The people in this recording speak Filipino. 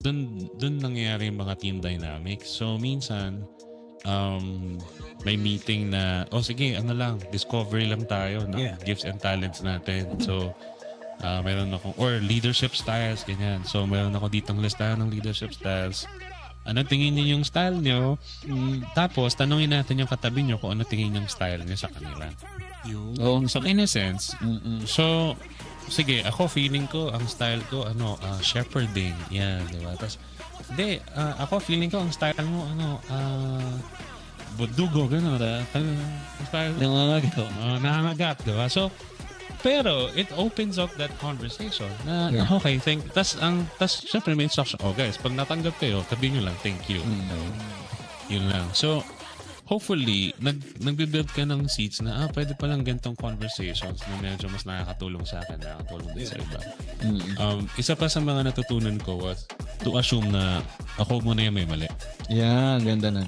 dun nangyayari yung mga team dynamics. So, minsan, may meeting na, sige, discovery lang tayo, no? Gifts and talents natin. So, meron akong, or leadership styles, ganyan. So, meron ako ditong listahan ng leadership styles. Ano tingin niyo yung style niyo? Tapos, tanungin natin yung katabi niyo kung ano tingin yung style niyo sa kanila. So, in a sense, so, sige, ako feeling ko, ang style ko, shepherding. Yan, di ba? Tapos, ako feeling ko, ang style mo, budugo, gano'n. Nangangagat, di ba? So, pero, it opens up that conversation na, okay, tas syempre may instruction, guys, pag natanggap kayo, sabihin nyo lang, thank you. Yun lang. So, hopefully, nagbe-build ka ng seeds na, pwede palang gantong conversations na medyo mas nakakatulong sa akin, nakakatulong din sa iba. Isa pa sa mga natutunan ko was to assume na ako muna yung may mali. Yeah, ganda na.